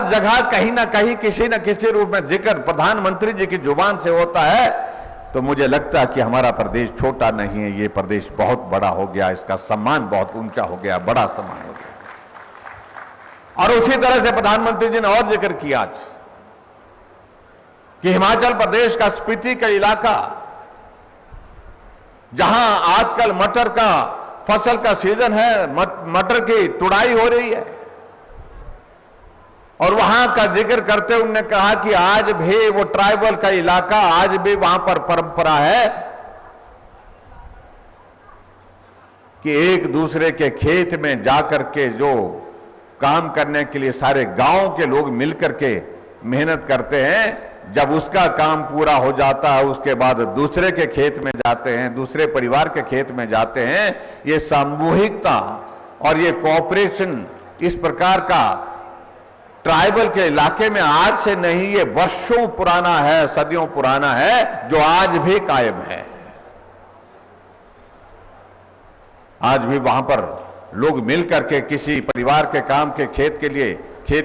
जगह कहीं ना कहीं किसी न किसी रूप में जिक्र प्रधानमंत्री जी की जुबान से होता है, तो मुझे लगता है कि हमारा प्रदेश छोटा नहीं है, ये प्रदेश बहुत बड़ा हो गया, इसका सम्मान बहुत ऊंचा हो गया, बड़ा सम्मान हो गया। और उसी तरह से प्रधानमंत्री जी ने और जिक्र किया आज कि हिमाचल प्रदेश का स्पीति का इलाका, जहां आजकल मटर का फसल का सीजन है, मटर की तुड़ाई हो रही है, और वहां का जिक्र करते उन्होंने कहा कि आज भी वो ट्राइबल का इलाका, आज भी वहां पर परंपरा है कि एक दूसरे के खेत में जाकर के जो काम करने के लिए सारे गांव के लोग मिलकर के मेहनत करते हैं, जब उसका काम पूरा हो जाता है उसके बाद दूसरे के खेत में जाते हैं, दूसरे परिवार के खेत में जाते हैं। ये सामूहिकता और ये कोऑपरेशन इस प्रकार का ट्राइबल के इलाके में आज से नहीं, ये वर्षों पुराना है, सदियों पुराना है, जो आज भी कायम है। आज भी वहां पर लोग मिलकर के किसी परिवार के काम के खेत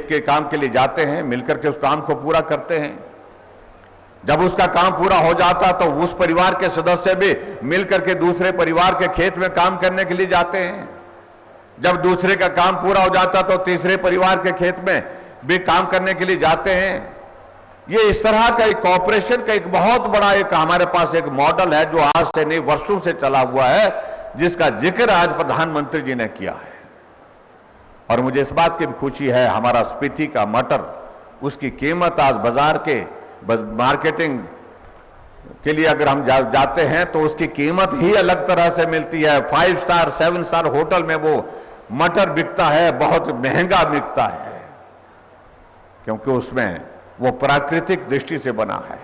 के काम के लिए जाते हैं, मिलकर के उस काम को पूरा करते हैं। जब उसका काम पूरा हो जाता तो उस परिवार के सदस्य भी मिलकर के दूसरे परिवार के खेत में काम करने के लिए जाते हैं। जब दूसरे का काम पूरा हो जाता तो तीसरे परिवार के खेत में भी काम करने के लिए जाते हैं। ये इस तरह का एक कॉपरेशन का एक बहुत बड़ा एक हमारे पास एक मॉडल है, जो आज से नहीं वर्षों से चला हुआ है, जिसका जिक्र आज प्रधानमंत्री जी ने किया है। और मुझे इस बात की भी खुशी है, हमारा स्पीति का मटर, उसकी कीमत आज बाजार के मार्केटिंग के लिए अगर हम जाते हैं तो उसकी कीमत ही अलग तरह से मिलती है। 5 स्टार 7 स्टार होटल में वो मटर बिकता है, बहुत महंगा बिकता है, क्योंकि उसमें वो प्राकृतिक दृष्टि से बना है,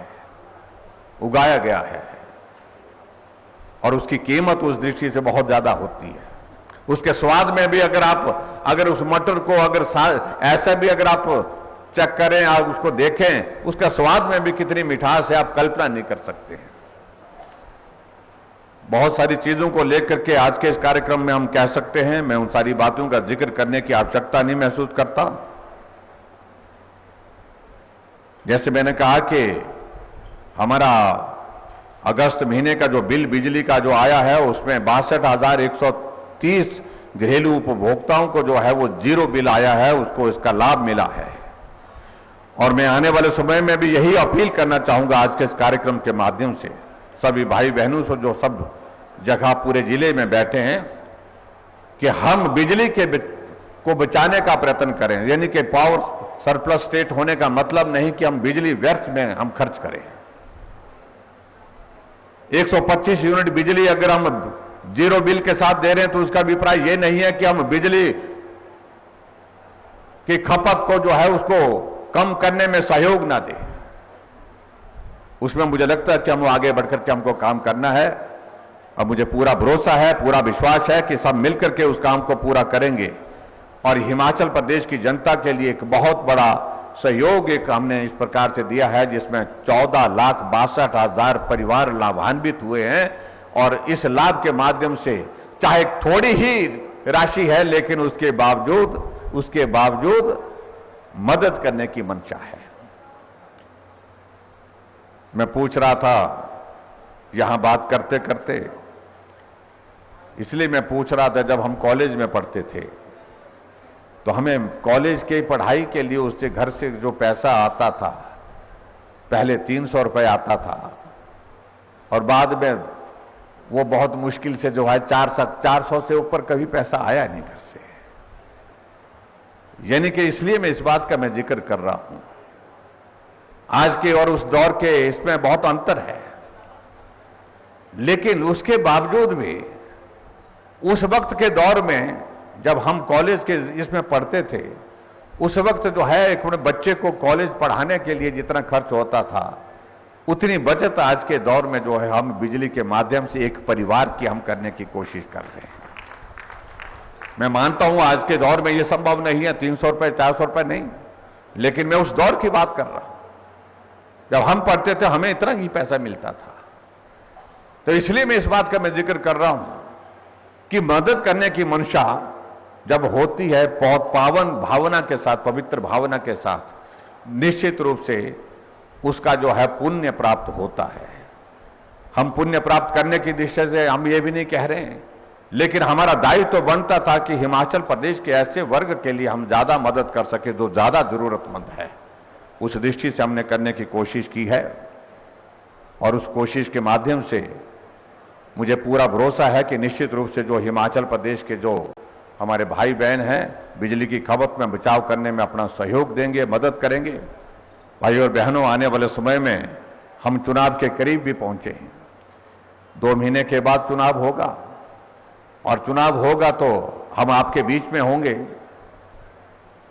उगाया गया है, और उसकी कीमत उस दृष्टि से बहुत ज्यादा होती है। उसके स्वाद में भी अगर उस मटर को ऐसा भी अगर आप चेक करें, आप उसको देखें, उसका स्वाद में भी कितनी मिठास है, आप कल्पना नहीं कर सकते हैं। बहुत सारी चीजों को लेकर के आज के इस कार्यक्रम में हम कह सकते हैं, मैं उन सारी बातों का जिक्र करने की आवश्यकता नहीं महसूस करता। जैसे मैंने कहा कि हमारा अगस्त महीने का जो बिल बिजली का जो आया है, उसमें 62,130 घरेलू उपभोक्ताओं को जो है वो जीरो बिल आया है, उसको इसका लाभ मिला है। और मैं आने वाले समय में भी यही अपील करना चाहूंगा आज के इस कार्यक्रम के माध्यम से सभी भाई बहनों से जो सब जगह पूरे जिले में बैठे हैं, कि हम बिजली को बचाने का प्रयत्न करें। यानी कि पावर सरप्लस स्टेट होने का मतलब नहीं कि हम बिजली व्यर्थ में हम खर्च करें। 125 यूनिट बिजली अगर हम जीरो बिल के साथ दे रहे हैं तो उसका अभिप्राय यह नहीं है कि हम बिजली की खपत को जो है उसको कम करने में सहयोग ना दें। उसमें मुझे लगता है कि हम आगे बढ़कर के हमको काम करना है, और मुझे पूरा भरोसा है, पूरा विश्वास है कि सब मिलकर के उस काम को पूरा करेंगे। और हिमाचल प्रदेश की जनता के लिए एक बहुत बड़ा सहयोग एक हमने इस प्रकार से दिया है, जिसमें 14,62,000 परिवार लाभान्वित हुए हैं। और इस लाभ के माध्यम से चाहे थोड़ी ही राशि है, लेकिन उसके बावजूद मदद करने की मंशा है। मैं पूछ रहा था यहां बात करते करते, इसलिए मैं पूछ रहा था, जब हम कॉलेज में पढ़ते थे तो हमें कॉलेज की पढ़ाई के लिए उससे घर से जो पैसा आता था, पहले 300 रुपए आता था, और बाद में वो बहुत मुश्किल से जो है 400 से ऊपर कभी पैसा आया नहीं घर से। यानी कि इसलिए मैं इस बात का मैं जिक्र कर रहा हूं, आज के और उस दौर के इसमें बहुत अंतर है। लेकिन उसके बावजूद भी उस वक्त के दौर में जब हम कॉलेज के इसमें पढ़ते थे, उस वक्त जो है एक बच्चे को कॉलेज पढ़ाने के लिए जितना खर्च होता था, उतनी बचत आज के दौर में जो है हम बिजली के माध्यम से एक परिवार की हम करने की कोशिश कर रहे हैं। मैं मानता हूं आज के दौर में यह संभव नहीं है, 300 रुपए 400 रुपए नहीं, लेकिन मैं उस दौर की बात कर रहा हूं जब हम पढ़ते थे हमें इतना ही पैसा मिलता था। तो इसलिए मैं इस बात का मैं जिक्र कर रहा हूं कि मदद करने की मंशा जब होती है बहुत पावन भावना के साथ, पवित्र भावना के साथ, निश्चित रूप से उसका जो है पुण्य प्राप्त होता है। हम पुण्य प्राप्त करने की दृष्टि से हम ये भी नहीं कह रहे हैं, लेकिन हमारा दायित्व तो बनता था कि हिमाचल प्रदेश के ऐसे वर्ग के लिए हम ज्यादा मदद कर सके जो ज्यादा जरूरतमंद है। उस दृष्टि से हमने करने की कोशिश की है और उस कोशिश के माध्यम से मुझे पूरा भरोसा है कि निश्चित रूप से जो हिमाचल प्रदेश के जो हमारे भाई बहन हैं बिजली की खपत में बचाव करने में अपना सहयोग देंगे, मदद करेंगे। भाई और बहनों, आने वाले समय में हम चुनाव के करीब भी पहुंचे हैं। 2 महीने के बाद चुनाव होगा और चुनाव होगा तो हम आपके बीच में होंगे।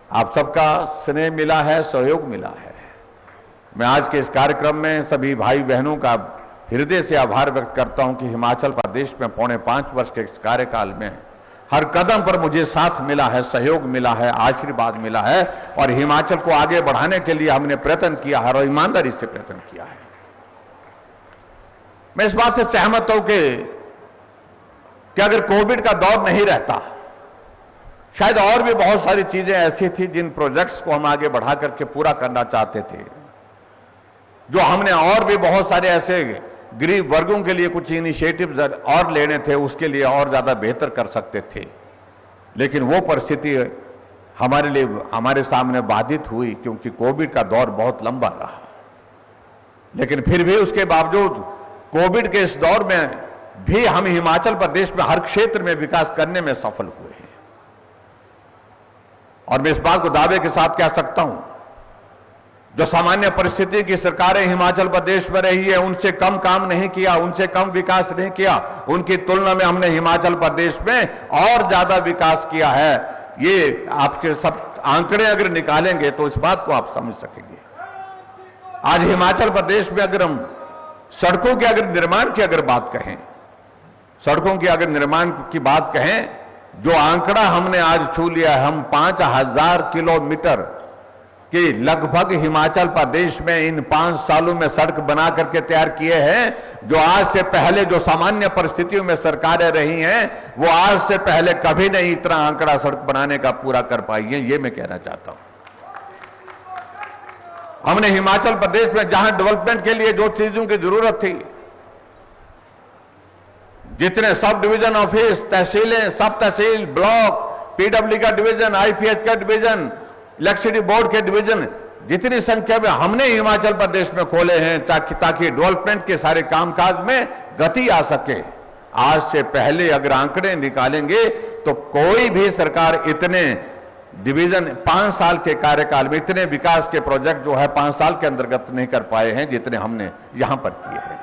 आप सबका स्नेह मिला है, सहयोग मिला है। मैं आज के इस कार्यक्रम में सभी भाई बहनों का हृदय से आभार व्यक्त करता हूं कि हिमाचल प्रदेश में 4.5 वर्ष के इस कार्यकाल में हर कदम पर मुझे साथ मिला है, सहयोग मिला है, आशीर्वाद मिला है और हिमाचल को आगे बढ़ाने के लिए हमने प्रयत्न किया है और ईमानदारी से प्रयत्न किया है। मैं इस बात से सहमत हूं कि अगर कोविड का दौर नहीं रहता, शायद और भी बहुत सारी चीजें ऐसी थी जिन प्रोजेक्ट्स को हम आगे बढ़ा करके पूरा करना चाहते थे, जो हमने और भी बहुत सारे ऐसे गरीब वर्गों के लिए कुछ इनिशिएटिव्स और लेने थे, उसके लिए और ज्यादा बेहतर कर सकते थे। लेकिन वो परिस्थिति हमारे लिए हमारे सामने बाधित हुई क्योंकि कोविड का दौर बहुत लंबा रहा। लेकिन फिर भी उसके बावजूद कोविड के इस दौर में भी हम हिमाचल प्रदेश में हर क्षेत्र में विकास करने में सफल हुए हैं। और मैं इस बात को दावे के साथ कह सकता हूं, जो सामान्य परिस्थिति की सरकारें हिमाचल प्रदेश में रही है उनसे कम काम नहीं किया, उनसे कम विकास नहीं किया। उनकी तुलना में हमने हिमाचल प्रदेश में और ज्यादा विकास किया है। ये आपके सब आंकड़े अगर निकालेंगे तो इस बात को आप समझ सकेंगे। आज हिमाचल प्रदेश में अगर हम सड़कों के अगर निर्माण की अगर बात कहें, सड़कों की अगर निर्माण की बात कहें, जो आंकड़ा हमने आज छू लिया है, हम 5000 किलोमीटर कि लगभग हिमाचल प्रदेश में इन 5 सालों में सड़क बना करके तैयार किए हैं, जो आज से पहले जो सामान्य परिस्थितियों में सरकारें रही हैं वो आज से पहले कभी नहीं इतना आंकड़ा सड़क बनाने का पूरा कर पाई है। ये मैं कहना चाहता हूं। हमने हिमाचल प्रदेश में जहां डेवलपमेंट के लिए जो चीजों की जरूरत थी, जितने सब डिवीजन ऑफिस, तहसीलें, सब तहसील, ब्लॉक, पीडब्ल्यू का डिवीजन, आईपीएच का डिवीजन, इलेक्ट्रिसिटी बोर्ड के डिवीजन, जितनी संख्या में हमने हिमाचल प्रदेश में खोले हैं ताकि डेवलपमेंट के सारे कामकाज में गति आ सके। आज से पहले अगर आंकड़े निकालेंगे तो कोई भी सरकार इतने डिवीजन 5 साल के कार्यकाल में इतने विकास के प्रोजेक्ट जो है 5 साल के अंतर्गत नहीं कर पाए हैं जितने हमने यहां पर किए हैं।